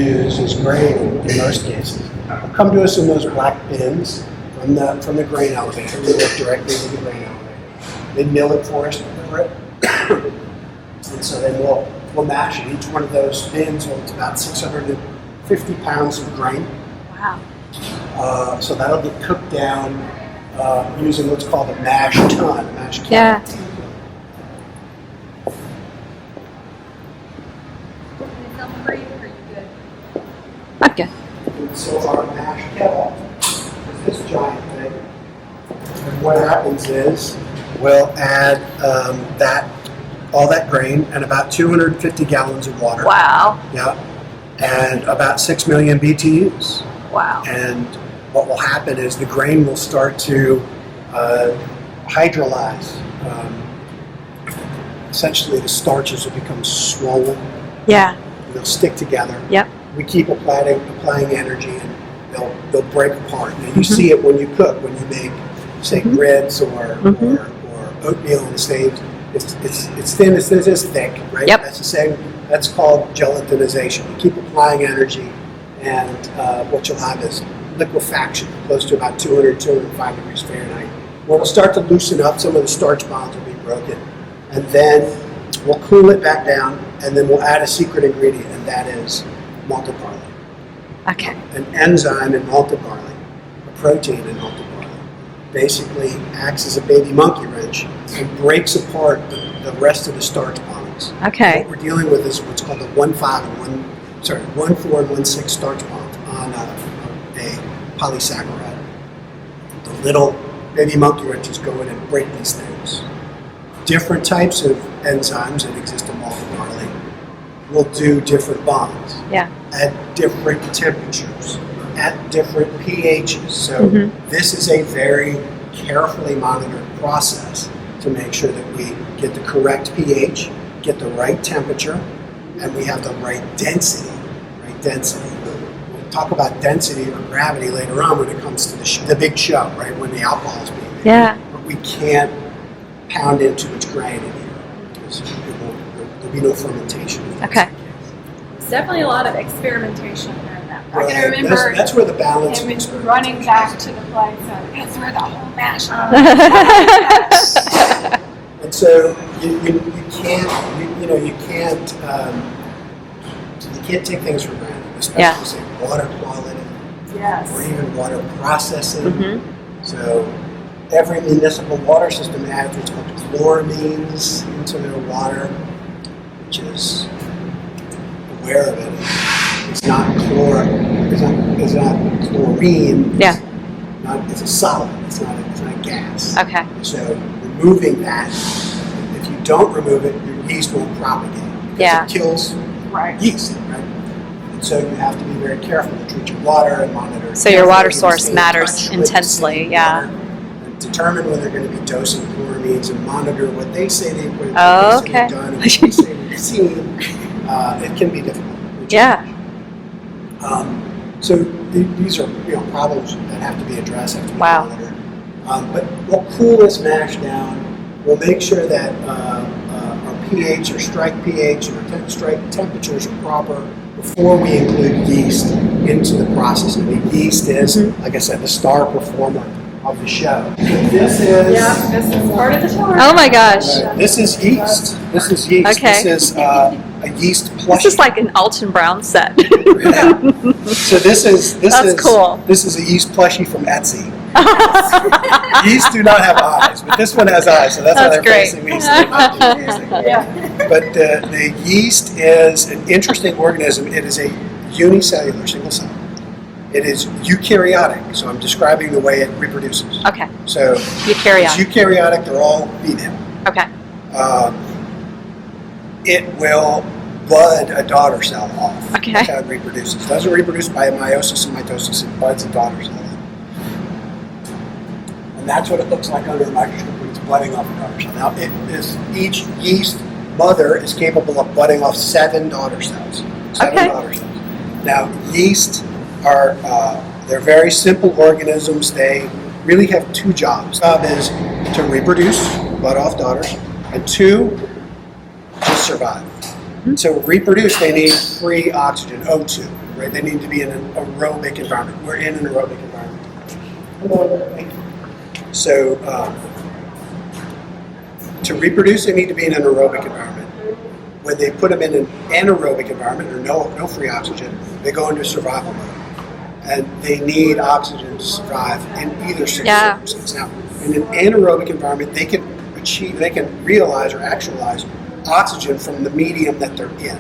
use is grain in most cases. They'll come to us in those black bins from the grain elevator. We work directly with the grain elevator. They mill it for us, and so then we'll mash it. Each one of those bins holds about 650 pounds of grain. Wow. So that'll get cooked down using what's called a mash tun, a mash kettle. Yeah. Okay. And so our mash kettle is this giant thing. And what happens is we'll add all that grain and about 250 gallons of water. Wow. Yeah. And about 6 million BTUs. Wow. And what will happen is the grain will start to hydrolyze. Essentially, the starches will become swollen. Yeah. They'll stick together. Yep. We keep applying energy, and they'll break apart. Now you see it when you cook, when you make, say, grits or oatmeal in the States. It's thin. It's this thick, right? Yep. That's the same. That's called gelatinization. You keep applying energy, and what you'll have is liquefaction, close to about 200, 205 degrees Fahrenheit. When it'll start to loosen up, some of the starch bonds will be broken, and then we'll cool it back down, and then we'll add a secret ingredient, and that is malted barley. Okay. An enzyme in malted barley, a protein in malted barley, basically acts as a baby monkey wrench and breaks apart the rest of the starch bonds. Okay. What we're dealing with is what's called the 1,4 and 1,6 starch bond on a polysaccharide. The little baby monkey wrenches go in and break these things. Different types of enzymes that exist in malted barley will do different bonds. Yeah. At different temperatures, at different pHs. So this is a very carefully monitored process to make sure that we get the correct pH, get the right temperature, and we have the right density. We'll talk about density or gravity later on when it comes to the big show, right? When the alcohol is being made. Yeah. But we can't pound in too much grain in here because there'll be no fermentation. Okay. There's definitely a lot of experimentation there in that. I Right. can remember That's where the balance him is. running back to the place, and that's where the whole mash. And so you can't take things for granted, especially say water quality Yes. or even water processing. So every municipal water system adds what's called chloramines into their water, which is aware of it. It's not chlorine. Yeah. It's a solid. It's not a gas. Okay. So removing that, if you don't remove it, your yeast won't propagate. Because Yeah. it kills yeast, right? And so you have to be very careful to treat your water and monitor. So your water carefully, source stay in matters touch with the intensely, same yeah. water, and determine when they're going to be dosing chloramines and monitor what they say they've done and what they say they've seen. It can be difficult. Yeah. So these are problems that have to be addressed, have to be Wow. monitored. But we'll cool this mash down. We'll make sure that our pH or strike pH or strike temperatures are proper before we include yeast into the process. And the yeast is, like I said, the star performer of the show. This is This is part of the tour. Oh my gosh. This is yeast. This is yeast. Okay. This is a yeast plushie. This is like an Alton Brown set. So this is cool. This is a yeast plushie from Etsy. Yeast do not have eyes, but this one has eyes, so that's why they're great. facing me. So they might be amazing. But the yeast is an interesting organism. It is a unicellular, single cell. It is eukaryotic, so I'm describing the way it reproduces. Okay. So Eukaryotic. it's eukaryotic. They're all female. Okay. It will bud a daughter cell off. Okay. That's how it reproduces. It doesn't reproduce by meiosis and mitosis. It buds a daughter cell off. And that's what it looks like under a microscope when it's budding off a daughter cell. Now, each yeast mother is capable of budding off 7 daughter cells. 7 daughter cells. Now, yeast are they're very simple organisms. They really have 2 jobs. Job is to reproduce, bud off daughters, and 2, to survive. To reproduce, they need free oxygen, O2. right? They need to be in an aerobic environment. We're in an aerobic environment. Hello. Thank you. So to reproduce, they need to be in an aerobic environment. When they put them in an anaerobic environment, or no free oxygen, they go into survival mode. And they need oxygen to survive in either circumstance. Now, in an anaerobic environment, they can realize or actualize oxygen from the medium that they're in.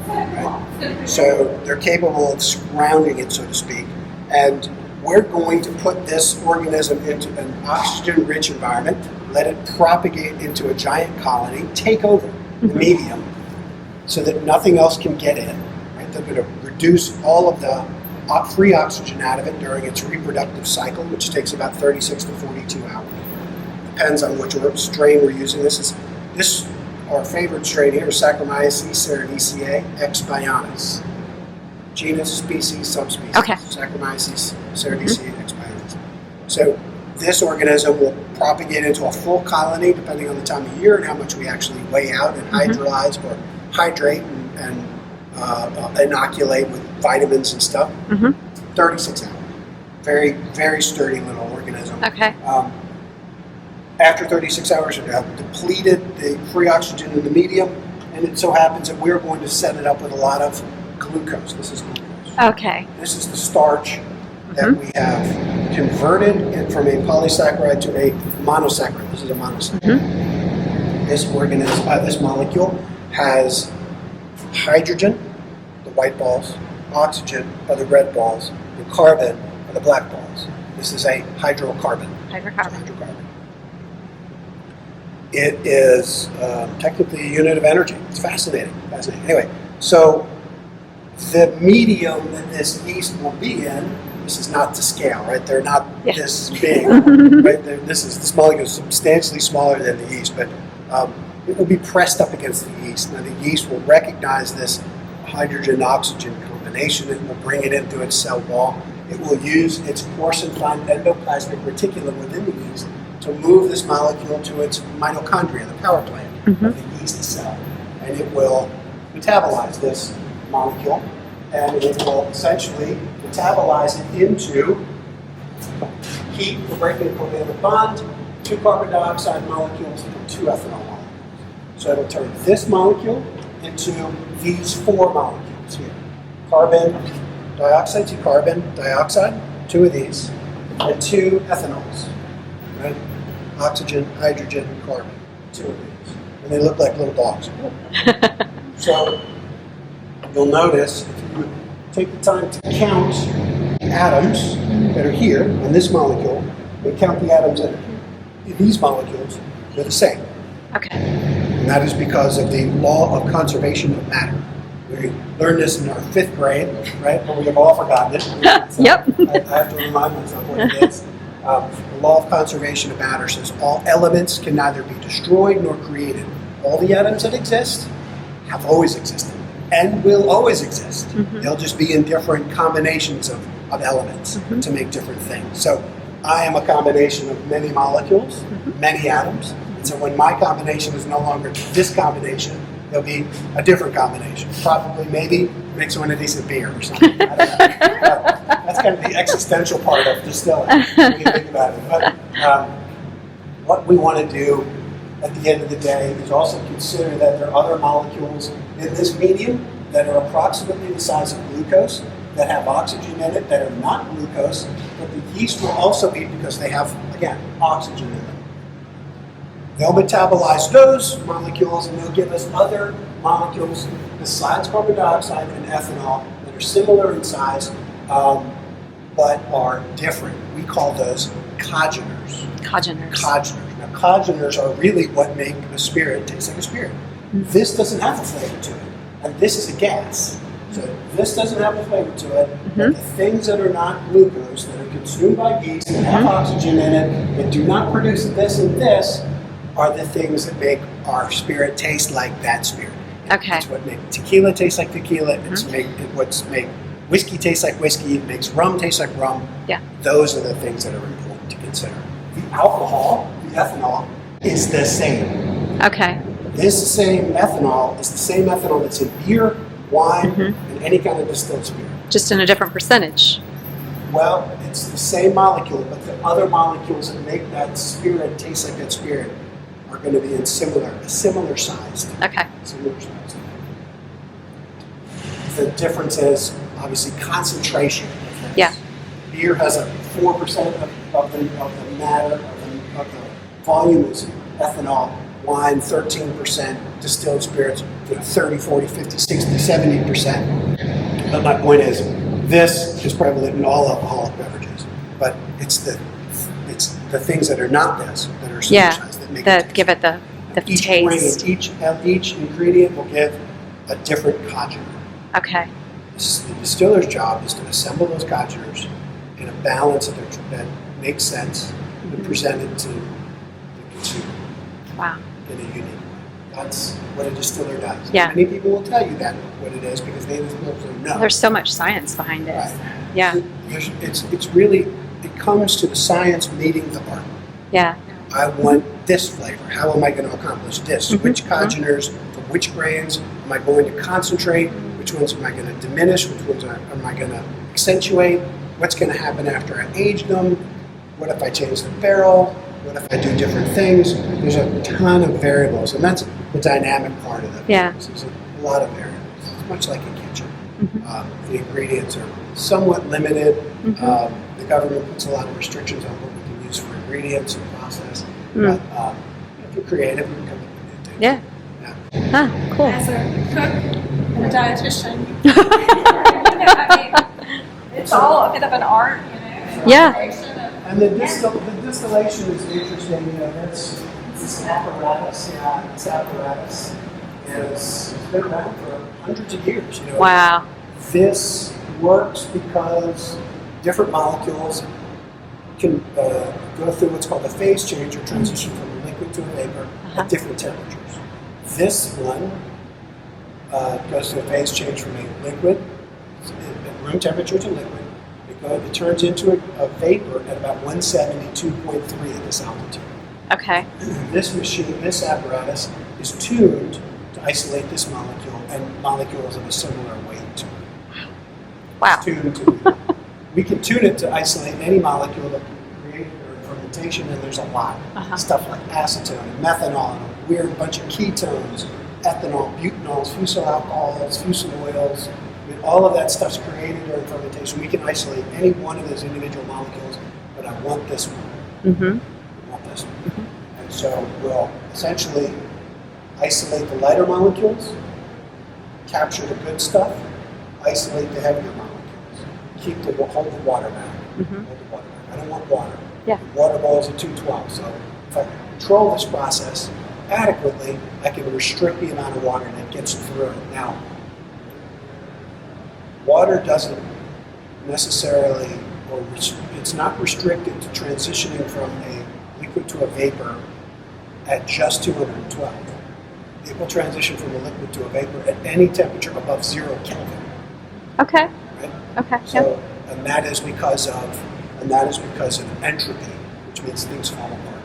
Right? So they're capable of surrounding it, so to speak. And we're going to put this organism into an oxygen-rich environment, let it propagate into a giant colony, take over the medium so that nothing else can get in. Right? They're going to reduce all of the free oxygen out of it during its reproductive cycle, which takes about 36 to 42 hours. Depends on which strain we're using. This our favorite strain here is Saccharomyces cerevisiae ex bionis. Genus, species, subspecies. Okay. Saccharomyces cerevisiae ex bionis. So this organism will propagate into a full colony depending on the time of year and how much we actually weigh out and hydrolyze or hydrate and inoculate with vitamins and stuff. 36 hours. Very, very sturdy little organism. Okay. After 36 hours, it have depleted the free oxygen in the medium, and it so happens that we're going to set it up with a lot of glucose. This is glucose. Okay. This is the starch that we have converted it from a polysaccharide to a monosaccharide. This is a monosaccharide. This molecule has hydrogen, the white balls, oxygen are the red balls, and carbon are the black balls. This is a hydrocarbon. Hydrocarbon. It is technically a unit of energy. It's fascinating. Anyway, so the medium that this yeast will be in, this is not to scale, right? They're not this big, right? This molecule is substantially smaller than the yeast, but it will be pressed up against the yeast. Now the yeast will recognize this hydrogen-oxygen combination. It will bring it into its cell wall. It will use its porcine-fine endoplasmic reticulum within the yeast to move this molecule to its mitochondria, the power plant of the yeast cell. And it will metabolize this molecule, and it will essentially metabolize it into heat, the breaking of covalent bond, 2 carbon dioxide molecules, and 2 ethanol molecules. So it'll turn this molecule into these 4 molecules here. Carbon dioxide, 2 carbon dioxide, 2 of these, and 2 ethanols. Right? Oxygen, hydrogen, carbon, 2 of these. And they look like little dogs. So you'll notice if you take the time to count the atoms that are here in this molecule and count the atoms that are in these molecules, they're the same. Okay. And that is because of the law of conservation of matter. We learned this in our 5th grade, right? But we have all forgotten it. So Yep. I have to remind myself what it is. The law of conservation of matter says all elements can neither be destroyed nor created. All the atoms that exist have always existed and will always exist. They'll just be in different combinations of elements to make different things. So I am a combination of many molecules, many atoms. And so when my combination is no longer this combination, there'll be a different combination. Probably, maybe, make someone a decent beer or something. I don't know. That's kind of the existential part of distilling, when you think about it. But what we want to do at the end of the day is also consider that there are other molecules in this medium that are approximately the size of glucose, that have oxygen in it, that are not glucose, but the yeast will also eat because they have, again, oxygen in them. They'll metabolize those molecules and they'll give us other molecules besides carbon dioxide and ethanol that are similar in size but are different. We call those congeners. Congeners. Now, congeners are really what make a spirit taste like a spirit. This doesn't have a flavor to it, and this is a gas. So this doesn't have a flavor to it, but the things that are not glucose, that are consumed by yeast, that have oxygen in it, that do not produce this and this, are the things that make our spirit taste like that spirit. Okay. It's what makes tequila taste like tequila. It's what's make whiskey taste like whiskey. It makes rum taste like rum. Yeah. Those are the things that are important to consider. The alcohol, the ethanol, is the same. Okay. This same ethanol is the same ethanol that's in beer, wine, and any kind of distilled spirit. Just in a different percentage. Well, it's the same molecule, but the other molecules that make that spirit taste like that spirit are going to be in similar sized. Okay. Similar sized. The difference is obviously concentration. Yeah. Beer has a 4% of the matter of the volume is ethanol. Wine 13%. Distilled spirits 30, 40, 50, 60, 70%. But my point is, this is prevalent in all alcoholic beverages, but it's the things that are not this that are supersized that make it give it the each taste. ingredient, each ingredient will give a different congener. Okay. The distiller's job is to assemble those congeners in a balance that makes sense and present it to the consumer. Wow. In a unique way. That's what a distiller does. Yeah. Many people will tell you that what it is because they don't know. There's so much science behind it. Right. Yeah. It's really, it comes to the science meeting the art. Yeah. I want this flavor. How am I going to accomplish this? Mm-hmm. Which congeners for which grains am I going to concentrate? Which ones am I going to diminish? Which ones am I going to accentuate? What's going to happen after I age them? What if I change the barrel? What if I do different things? There's a ton of variables, and that's the dynamic part of it. Yeah. There's a lot of variables. It's much like a kitchen. Mm-hmm. The ingredients are somewhat limited. Mm-hmm. The government puts a lot of restrictions on what we can use for ingredients and process. Mm. But if you're creative, you can come up with new things. Yeah. Yeah. Huh, cool. As a cook and a dietitian, I mean, it's all a bit of an art, Yeah. And the distillation is interesting. That's this apparatus. Yeah, this apparatus is been around for hundreds of years. Wow. This works because different molecules can go through what's called a phase change or transition from a liquid to a vapor at different temperatures. This one goes through a phase change from a liquid at room temperature to liquid. It turns into a vapor at about 172.3 at this altitude. Okay. This machine, this apparatus, is tuned to isolate this molecule and molecules of a similar weight to it. Wow. It's tuned to we can tune it to isolate any molecule that can create or fermentation, and there's a lot. Stuff like acetone and methanol and a weird bunch of ketones, ethanol, butanols, fusel alcohols, fusel oils. I mean, all of that stuff's created during fermentation. We can isolate any one of those individual molecules, but I want this one. Mm-hmm. I want this one. And so we'll essentially isolate the lighter molecules, capture the good stuff, isolate the heavier molecules, hold the water back. Hold the water back. I don't want water. Yeah. The water boils at 212. So if I control this process adequately, I can restrict the amount of water that gets through it. Now, water doesn't necessarily, or it's not restricted to transitioning from a liquid to a vapor at just 212. It will transition from a liquid to a vapor at any temperature above 0 Kelvin. Okay. Right? Okay. So, and that is because of entropy, which means things fall apart.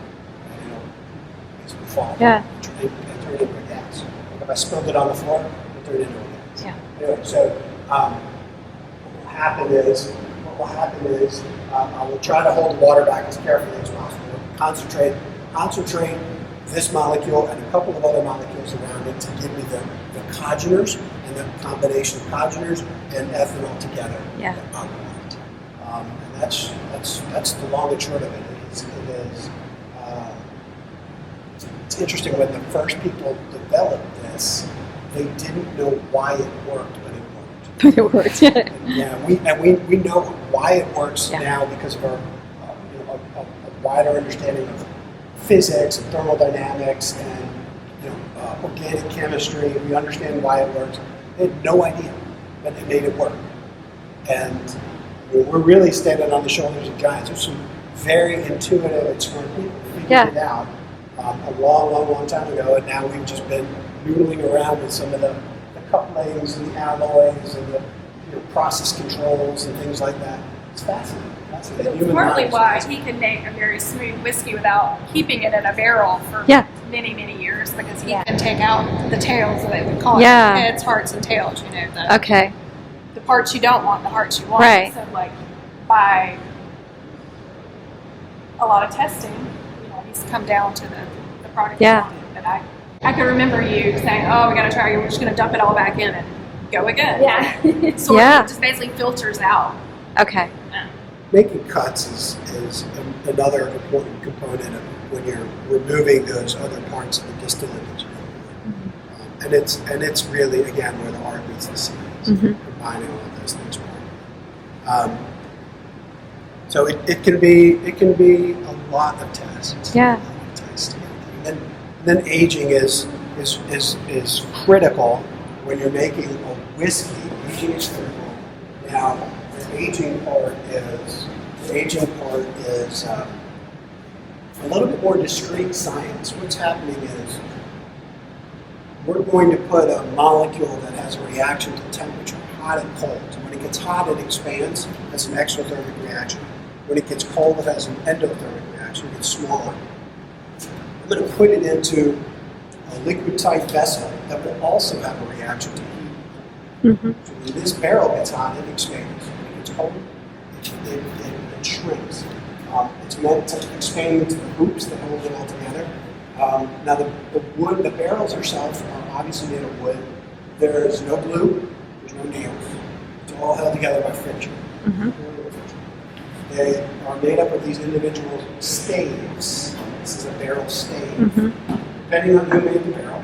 Basically fall apart. Yeah. And turn into a gas. Like if I spilled it on the floor, it turned into a gas. Yeah. Anyway, so what will happen is I will try to hold the water back as carefully as possible. Concentrate this molecule and a couple of other molecules around it to give me the congeners and the combination of congeners and ethanol together. Yeah. That I want. And that's the long and short of it. It's interesting when the first people developed this, they didn't know why it worked, but it worked. It worked. Yeah. Yeah, we know why it works Yeah. now because of our a wider understanding of physics and thermodynamics and organic chemistry. We understand why it works. They had no idea, but it made it work. And we're really standing on the shoulders of giants. There's some very intuitive and smart people who figured it out a long time ago, and now we've just been noodling around with some of the couplings and the alloys and the process controls and things like that. It's fascinating. It's partly why he can make a very smooth whiskey without keeping it in a barrel for many, many years, because he can take out the tails, they would call it heads, hearts, and tails. Okay. the parts you don't want, the parts you want. Right. So like by a lot of testing, he's come down to the product you wanted. But I can remember you saying, "Oh, we got to try. We're just going to dump it all back in and go again." Yeah. So it just basically filters out. Okay. Making cuts is another important component of when you're removing those other parts of the distilling that you don't want. And it's really, again, where the art meets the science, combining all of those things. So it can be a lot of tests. Yeah. A lot of tests. And then aging is critical when you're making a whiskey. Aging is critical. Now, the aging part is a little bit more discrete science. What's happening is we're going to put a molecule that has a reaction to temperature, hot and cold. So when it gets hot, it expands. That's an exothermic reaction. When it gets cold, it has an endothermic reaction. It gets smaller. I'm going to put it into a liquid-type vessel that will also have a reaction to heat. So when this barrel gets hot, it expands. When it gets cold, it shrinks. It's meant to expand into the hoops that hold it all together. Now the barrels themselves are obviously made of wood. There's no glue, there's no nails. It's all held together by friction. They are made up of these individual staves. This is a barrel stave. Depending on who made the barrel,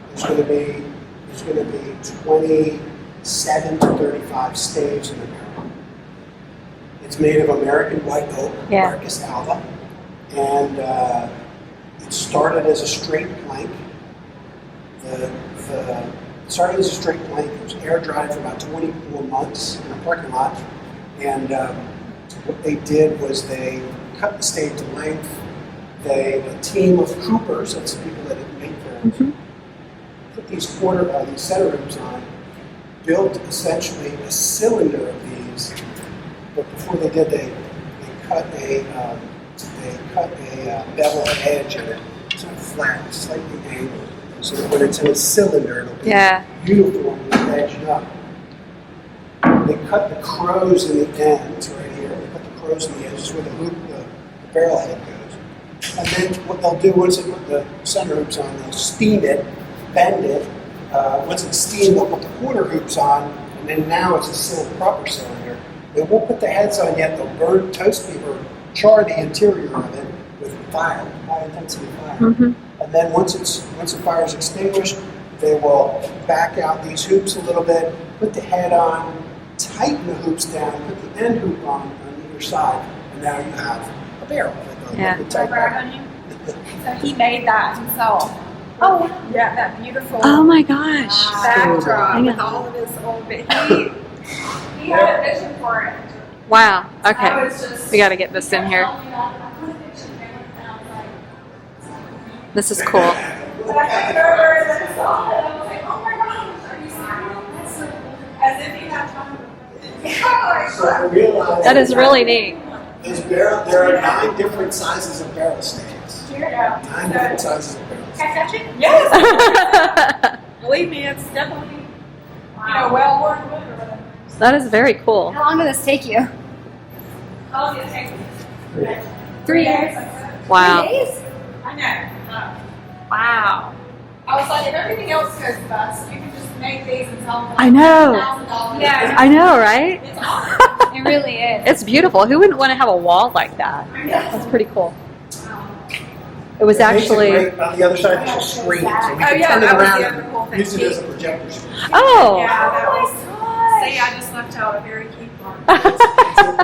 there's going to be 27 to 35 staves in the barrel. It's made of American white oak, Marcus alba, and it started as a straight plank. It started as a straight plank. It was air dried for about 24 months in a parking lot, and what they did was they cut the stave to length. A team of coopers, that's the people that make barrels, put these center hoops on, built essentially a cylinder of these. But before they did, they cut a bevel edge and it's not flat, slightly angled, so that when it's in a cylinder, it'll be uniformly edged up. They cut the crows in the ends right here. They cut the crows in the edges where the barrel head goes. And then what they'll do once they put the center hoops on, they'll steam it, bend it. Once it's steamed, they'll put the corner hoops on, and then now it's a proper cylinder. They won't put the heads on yet. They'll burn, toast it, or char the interior of it with fire, high intensity fire. And then once the fire is extinguished, they will back out these hoops a little bit, put the head on, tighten the hoops down, put the end hoop on either side, and now you have a barrel. So he made that himself. Oh, yeah, that beautiful. Oh my gosh. Backdrop with all of his old bit. He had a vision for it. Wow. Okay. We got to get this in here. This is cool. But I took it over and then saw it. I was like, oh my gosh, are you serious? As if he had time. So I realized That is really neat. There are 9 different sizes of barrel staves. 9 different sizes of barrel staves. Can I touch it? Yes. Believe me, it's definitely well worn wood or whatever. That is very cool. How long did this take you? How long did it take you? 3 days. Wow. 3 days? I know. Wow. I was like, if everything else goes bust, you can just make these and sell them. I know. $1,000. Yeah. I know, right? It's awesome. It really is. It's beautiful. Who wouldn't want to have a wall like that? That's pretty cool. It was actually. Great. On the other side, there's a screen, so we can turn it around and use it as a projector screen. Oh. Yeah, that was. See, I just left out a very key part.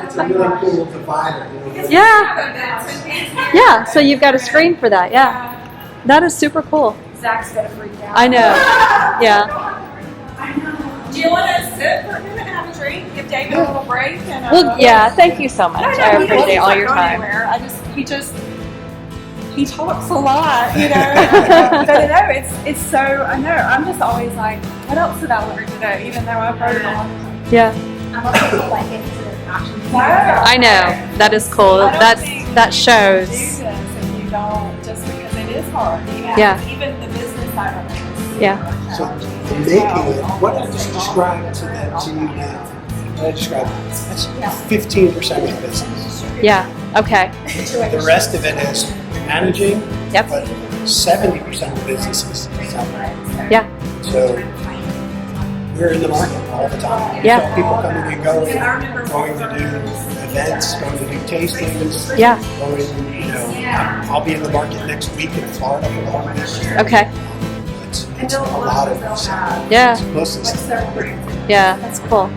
It's a really cool divider. Yeah. Yeah. So you've got a screen for that. Yeah. That is super cool. Zach's gonna freak out. I know. Yeah. Do you want to sit for a minute and have a drink? Give David a little break? And, Well, yeah. Thank you so much. I appreciate all your time. He talks a lot, but it's so, I know, I'm just always like, what else did I learn today, even though I've heard it a long time. Yeah. I'm also like into the passion. I know. That is cool. That shows. Do this and you don't, just because it is hard. Yeah. Even the business side of it Yeah. So making it, what I just described to you now, what I described, that's 15% of the business. Yeah. Okay. The rest of it is managing, Yep. but 70% of the business is selling. Yeah. So we're in the market all the time. Yeah. So people coming and going to do events, going to do tastings. Yeah. I'll be in the market next week in Florida for the holidays. Okay. It's a lot of this. Yeah. It's mostly stuff. Yeah. That's cool.